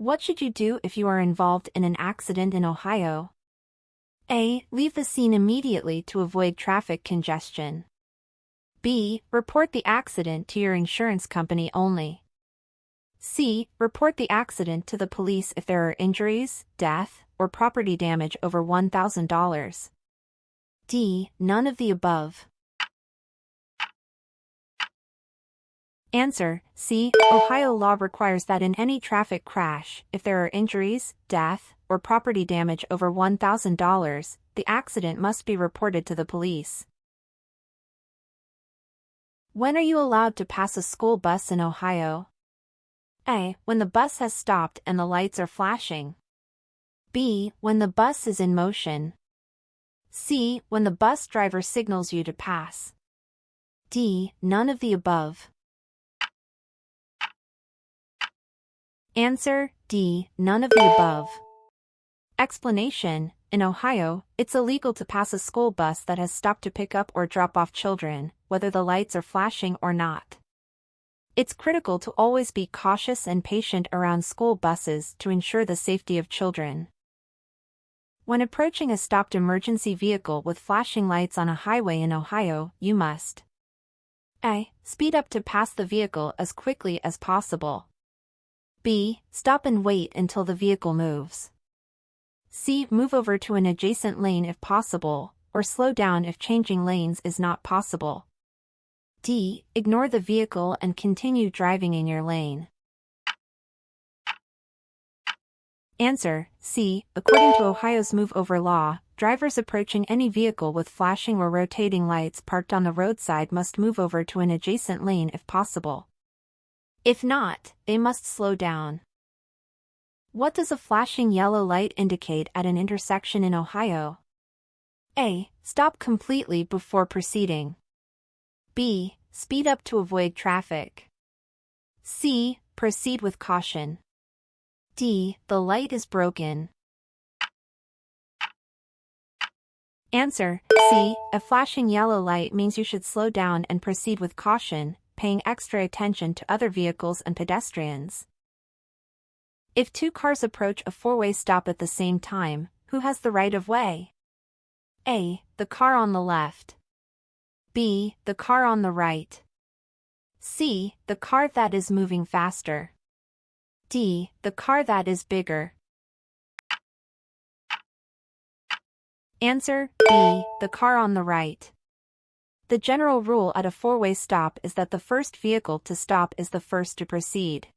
What should you do if you are involved in an accident in Ohio? A. Leave the scene immediately to avoid traffic congestion. B. Report the accident to your insurance company only. C. Report the accident to the police if there are injuries, death, or property damage over $1,000. D. None of the above. Answer: C. Ohio law requires that in any traffic crash, if there are injuries, death, or property damage over $1,000, the accident must be reported to the police. When are you allowed to pass a school bus in Ohio? A. When the bus has stopped and the lights are flashing. B. When the bus is in motion. C. When the bus driver signals you to pass. D. None of the above. Answer: D. None of the above. Explanation: in Ohio, it's illegal to pass a school bus that has stopped to pick up or drop off children, whether the lights are flashing or not. It's critical to always be cautious and patient around school buses to ensure the safety of children. When approaching a stopped emergency vehicle with flashing lights on a highway in Ohio, you must A. Speed up to pass the vehicle as quickly as possible. B. Stop and wait until the vehicle moves. C. Move over to an adjacent lane if possible, or slow down if changing lanes is not possible. D. Ignore the vehicle and continue driving in your lane. Answer: C. According to Ohio's Move Over law, drivers approaching any vehicle with flashing or rotating lights parked on the roadside must move over to an adjacent lane if possible. If not, they must slow down. What does a flashing yellow light indicate at an intersection in Ohio? A. Stop completely before proceeding. B. Speed up to avoid traffic. C. Proceed with caution. D. The light is broken. Answer: C. A flashing yellow light means you should slow down and proceed with caution, paying extra attention to other vehicles and pedestrians. If two cars approach a four-way stop at the same time, who has the right of way? A. The car on the left. B. The car on the right. C. The car that is moving faster. D. The car that is bigger. Answer: B. The car on the right. The general rule at a four-way stop is that the first vehicle to stop is the first to proceed.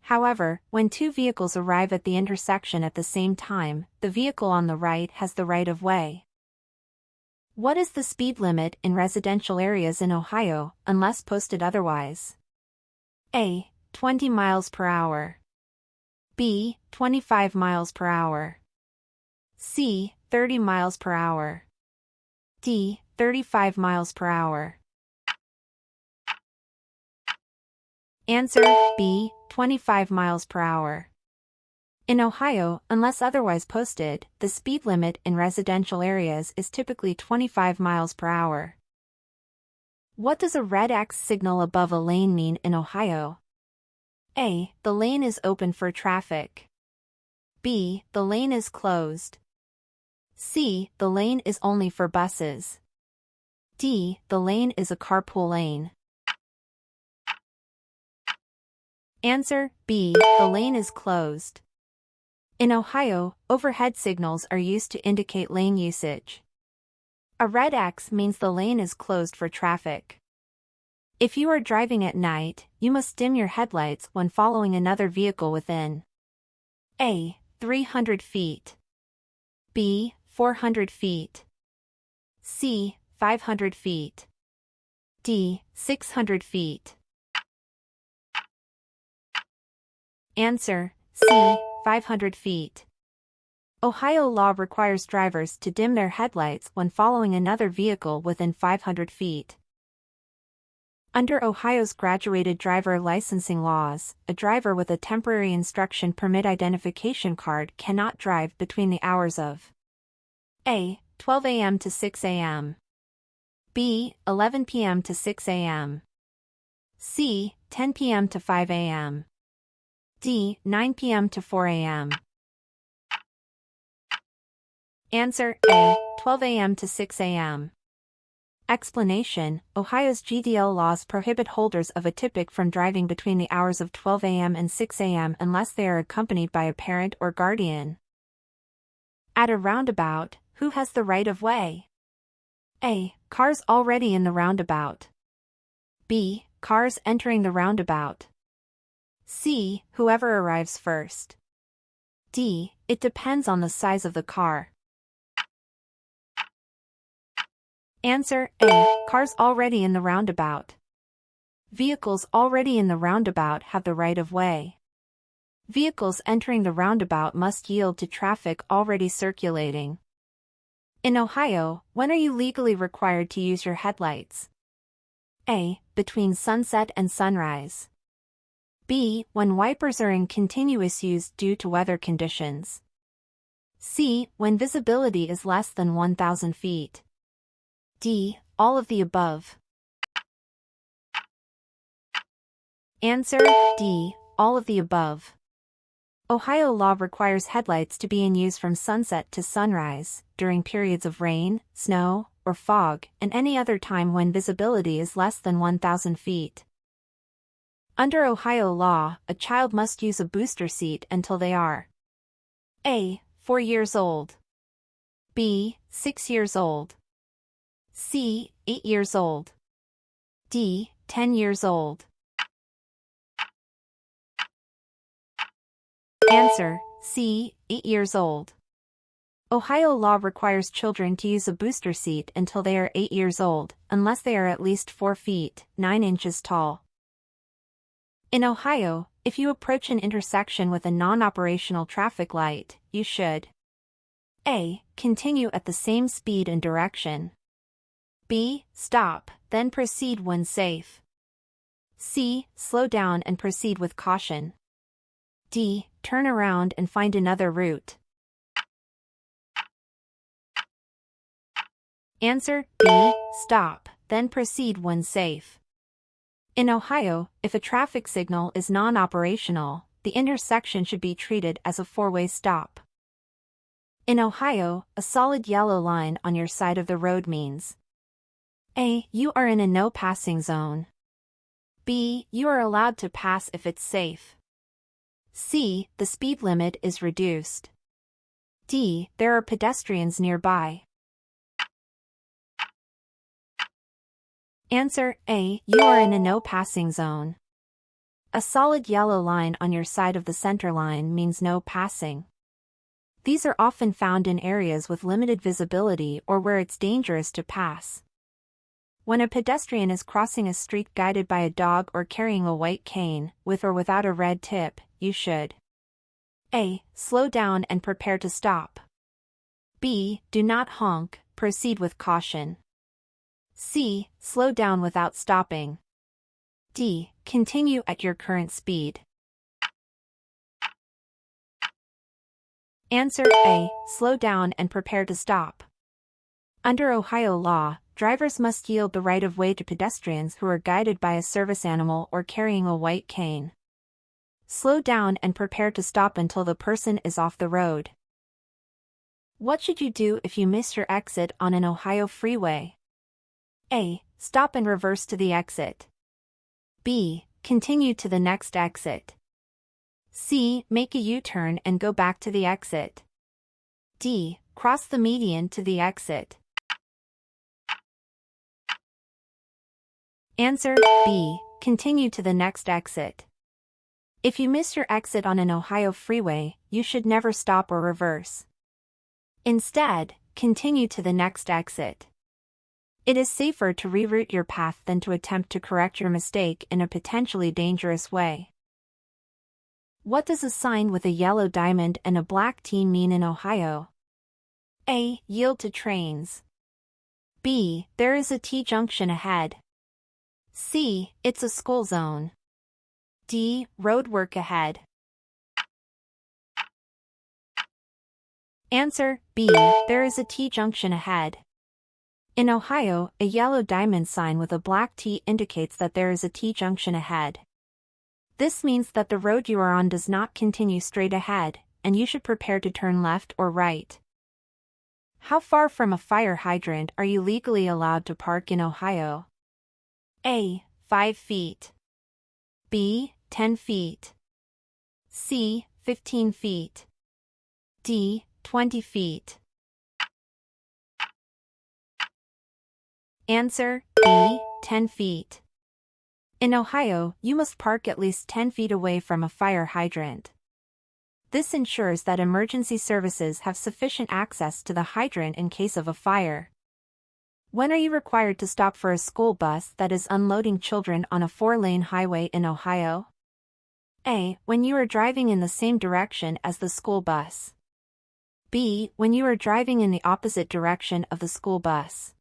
However, when two vehicles arrive at the intersection at the same time, the vehicle on the right has the right of way. What is the speed limit in residential areas in Ohio, unless posted otherwise? A. 20 miles per hour. B. 25 miles per hour. C. 30 miles per hour. D. 35 miles per hour. Answer: B. 25 miles per hour. In Ohio, unless otherwise posted, the speed limit in residential areas is typically 25 miles per hour. What does a red X signal above a lane mean in Ohio? A. The lane is open for traffic. B. The lane is closed. C. The lane is only for buses. D. The lane is a carpool lane. Answer: B. The lane is closed. In Ohio, overhead signals are used to indicate lane usage. A red X means the lane is closed for traffic. If you are driving at night, you must dim your headlights when following another vehicle within A. 300 feet. B. 400 feet. C. 500 feet. D. 600 feet. Answer: C. 500 feet. Ohio law requires drivers to dim their headlights when following another vehicle within 500 feet. Under Ohio's graduated driver licensing laws, a driver with a temporary instruction permit identification card cannot drive between the hours of A. 12 a.m. to 6 a.m. B. 11 p.m. to 6 a.m. C. 10 p.m. to 5 a.m. D. 9 p.m. to 4 a.m. Answer A. 12 a.m. to 6 a.m. Explanation: Ohio's GDL laws prohibit holders of a TIPIC from driving between the hours of 12 a.m. and 6 a.m. unless they are accompanied by a parent or guardian. At a roundabout, who has the right of way? A. Cars already in the roundabout. B. Cars entering the roundabout. C. Whoever arrives first. D. It depends on the size of the car. Answer A. Cars already in the roundabout. Vehicles already in the roundabout have the right of way. Vehicles entering the roundabout must yield to traffic already circulating. In Ohio, when are you legally required to use your headlights? A. Between sunset and sunrise. B. When wipers are in continuous use due to weather conditions. C. When visibility is less than 1,000 feet. D. All of the above. Answer D. All of the above. Ohio law requires headlights to be in use from sunset to sunrise, during periods of rain, snow, or fog, and any other time when visibility is less than 1,000 feet. Under Ohio law, a child must use a booster seat until they are A. 4 years old. B. 6 years old. C. 8 years old. D. 10 years old. Answer C. 8 years old. Ohio law requires children to use a booster seat until they are 8 years old, unless they are at least 4 feet, 9 inches tall. In Ohio, if you approach an intersection with a non-operational traffic light, you should A. Continue at the same speed and direction. B. Stop, then proceed when safe. C. Slow down and proceed with caution. D. Turn around and find another route. Answer B. Stop, then proceed when safe. In Ohio, if a traffic signal is non-operational, the intersection should be treated as a four-way stop. In Ohio, a solid yellow line on your side of the road means A. You are in a no-passing zone. B. You are allowed to pass if it's safe. C. The speed limit is reduced. D. There are pedestrians nearby. Answer A. You are in a no-passing zone. A solid yellow line on your side of the center line means no passing. These are often found in areas with limited visibility or where it's dangerous to pass. When a pedestrian is crossing a street guided by a dog or carrying a white cane, with or without a red tip, you should A. Slow down and prepare to stop. B. Do not honk, proceed with caution. C. Slow down without stopping. D. Continue at your current speed. Answer A. Slow down and prepare to stop. Under Ohio law, drivers must yield the right of way to pedestrians who are guided by a service animal or carrying a white cane. Slow down and prepare to stop until the person is off the road. What should you do if you miss your exit on an Ohio freeway? A. Stop and reverse to the exit. B. Continue to the next exit. C. Make a U-turn and go back to the exit. D. Cross the median to the exit. Answer B. Continue to the next exit. If you miss your exit on an Ohio freeway, you should never stop or reverse. Instead, continue to the next exit. It is safer to reroute your path than to attempt to correct your mistake in a potentially dangerous way. What does a sign with a yellow diamond and a black T mean in Ohio? A. Yield to trains. B. There is a T junction ahead. C. It's a school zone. D. Road work ahead. Answer B. There is a T junction ahead. In Ohio, a yellow diamond sign with a black T indicates that there is a T junction ahead. This means that the road you are on does not continue straight ahead, and you should prepare to turn left or right. How far from a fire hydrant are you legally allowed to park in Ohio? A. 5 feet. B. 10 feet. C. 15 feet. D. 20 feet. Answer B. 10 feet. In Ohio, you must park at least 10 feet away from a fire hydrant. This ensures that emergency services have sufficient access to the hydrant in case of a fire. When are you required to stop for a school bus that is unloading children on a 4-lane highway in Ohio? A. When you are driving in the same direction as the school bus. B. When you are driving in the opposite direction of the school bus.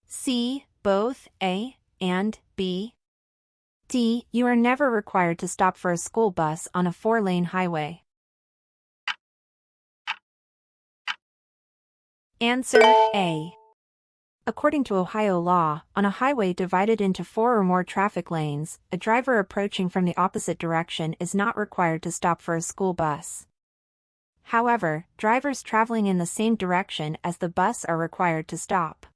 C. Both A and B. D. You are never required to stop for a school bus on a 4-lane highway. Answer A. According to Ohio law, on a highway divided into 4 or more traffic lanes, a driver approaching from the opposite direction is not required to stop for a school bus. However, drivers traveling in the same direction as the bus are required to stop.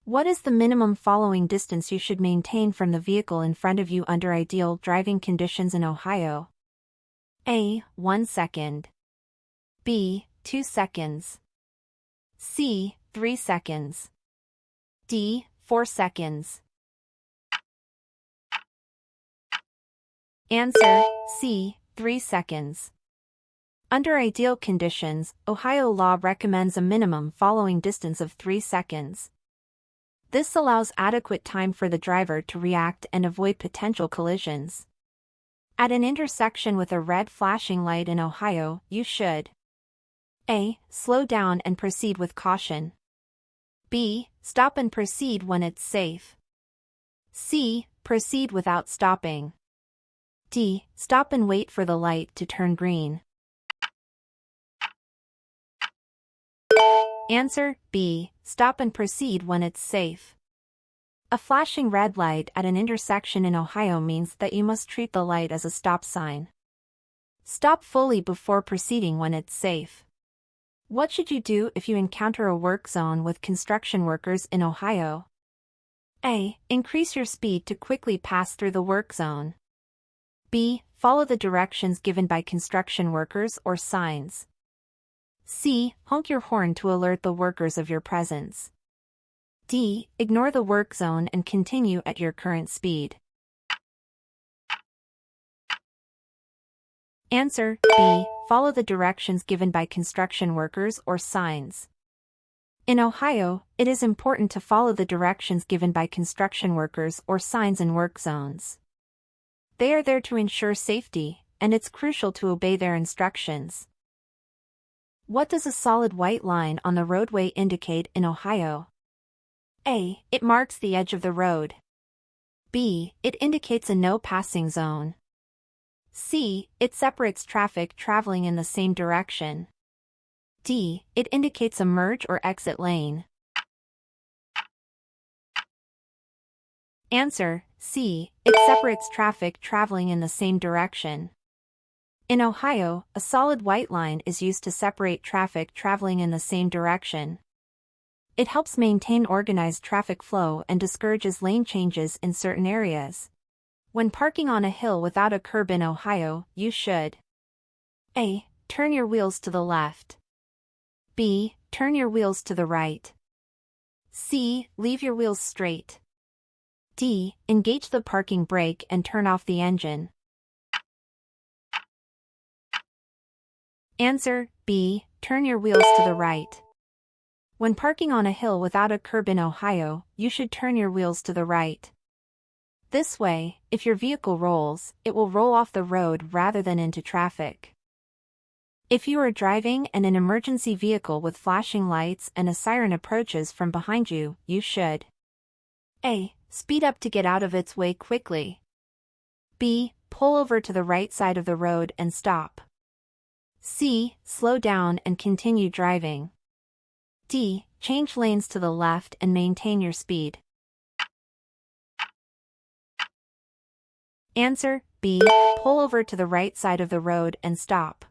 What is the minimum following distance you should maintain from the vehicle in front of you under ideal driving conditions in Ohio? A. 1 second. B. 2 seconds. C. 3 seconds. D. 4 seconds. Answer C. 3 seconds. Under ideal conditions, Ohio law recommends a minimum following distance of 3 seconds. This allows adequate time for the driver to react and avoid potential collisions. At an intersection with a red flashing light in Ohio, you should A. Slow down and proceed with caution. B. Stop and proceed when it's safe. C. Proceed without stopping. D. Stop and wait for the light to turn green. Answer B. Stop and proceed when it's safe. A flashing red light at an intersection in Ohio means that you must treat the light as a stop sign. Stop fully before proceeding when it's safe. What should you do if you encounter a work zone with construction workers in Ohio? A. Increase your speed to quickly pass through the work zone. B. Follow the directions given by construction workers or signs. C. Honk your horn to alert the workers of your presence. D. Ignore the work zone and continue at your current speed. Answer B. Follow the directions given by construction workers or signs. In Ohio, it is important to follow the directions given by construction workers or signs in work zones. They are there to ensure safety, and it's crucial to obey their instructions. What does a solid white line on the roadway indicate in Ohio? A. It marks the edge of the road. B. It indicates a no passing zone. C. It separates traffic traveling in the same direction. D. It indicates a merge or exit lane. Answer C. It separates traffic traveling in the same direction. In Ohio, a solid white line is used to separate traffic traveling in the same direction. It helps maintain organized traffic flow and discourages lane changes in certain areas. When parking on a hill without a curb in Ohio, you should A. Turn your wheels to the left. B. Turn your wheels to the right. C. Leave your wheels straight. D. Engage the parking brake and turn off the engine. Answer B. Turn your wheels to the right. When parking on a hill without a curb in Ohio, you should turn your wheels to the right. This way, if your vehicle rolls, it will roll off the road rather than into traffic. If you are driving and an emergency vehicle with flashing lights and a siren approaches from behind you, you should A. Speed up to get out of its way quickly. B. Pull over to the right side of the road and stop. C. Slow down and continue driving. D. Change lanes to the left and maintain your speed. Answer B. Pull over to the right side of the road and stop.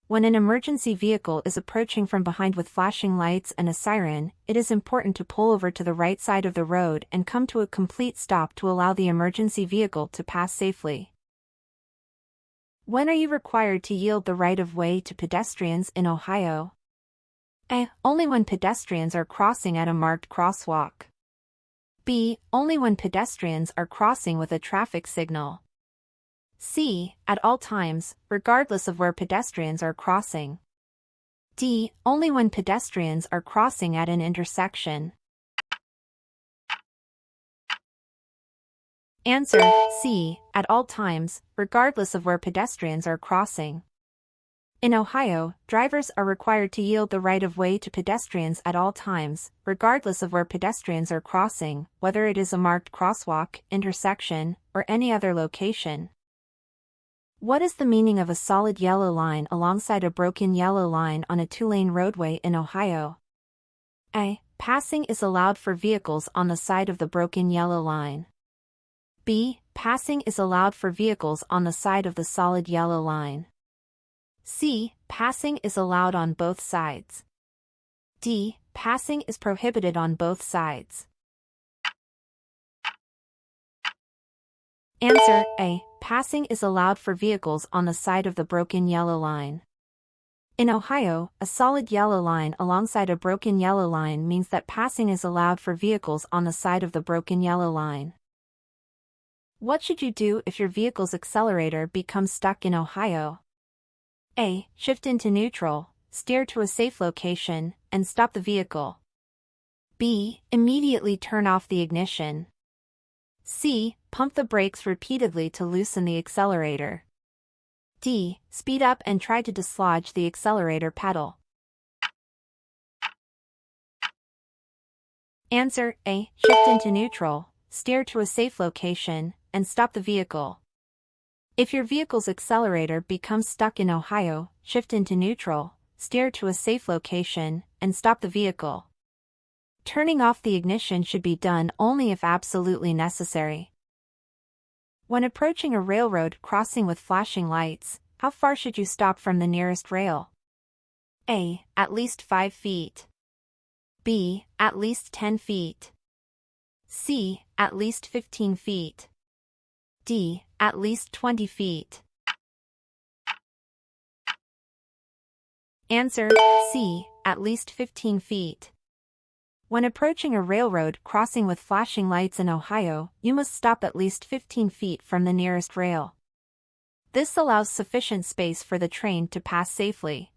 When an emergency vehicle is approaching from behind with flashing lights and a siren, it is important to pull over to the right side of the road and come to a complete stop to allow the emergency vehicle to pass safely. When are you required to yield the right-of-way to pedestrians in Ohio? A. Only when pedestrians are crossing at a marked crosswalk. B. Only when pedestrians are crossing with a traffic signal. C. At all times, regardless of where pedestrians are crossing. D. Only when pedestrians are crossing at an intersection. Answer: C. At all times, regardless of where pedestrians are crossing. In Ohio, drivers are required to yield the right-of-way to pedestrians at all times, regardless of where pedestrians are crossing, whether it is a marked crosswalk, intersection, or any other location. What is the meaning of a solid yellow line alongside a broken yellow line on a two-lane roadway in Ohio? A. Passing is allowed for vehicles on the side of the broken yellow line. B. Passing is allowed for vehicles on the side of the solid yellow line. C. Passing is allowed on both sides. D. Passing is prohibited on both sides. Answer: A. Passing is allowed for vehicles on the side of the broken yellow line. In Ohio, a solid yellow line alongside a broken yellow line means that passing is allowed for vehicles on the side of the broken yellow line. What should you do if your vehicle's accelerator becomes stuck in Ohio? A. Shift into neutral, steer to a safe location, and stop the vehicle. B. Immediately turn off the ignition. C. Pump the brakes repeatedly to loosen the accelerator. D. Speed up and try to dislodge the accelerator pedal. Answer: A. Shift into neutral, steer to a safe location, and stop the vehicle. If your vehicle's accelerator becomes stuck in Ohio, shift into neutral, steer to a safe location, and stop the vehicle. Turning off the ignition should be done only if absolutely necessary. When approaching a railroad crossing with flashing lights, how far should you stop from the nearest rail? A. At least 5 feet. B. At least 10 feet. C. At least 15 feet. D. At least 20 feet. Answer: C. At least 15 feet. When approaching a railroad crossing with flashing lights in Ohio, you must stop at least 15 feet from the nearest rail. This allows sufficient space for the train to pass safely.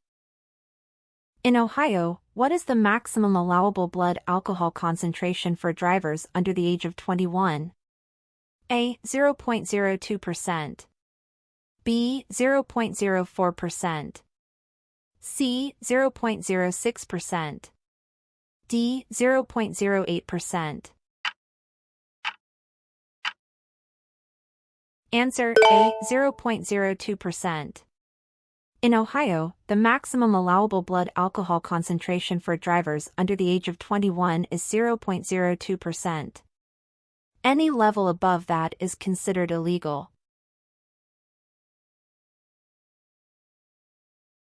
In Ohio, what is the maximum allowable blood alcohol concentration for drivers under the age of 21? A. 0.02%. B. 0.04%. C. 0.06%. D. 0.08%. Answer: A. 0.02%. In Ohio, the maximum allowable blood alcohol concentration for drivers under the age of 21 is 0.02%. Any level above that is considered illegal.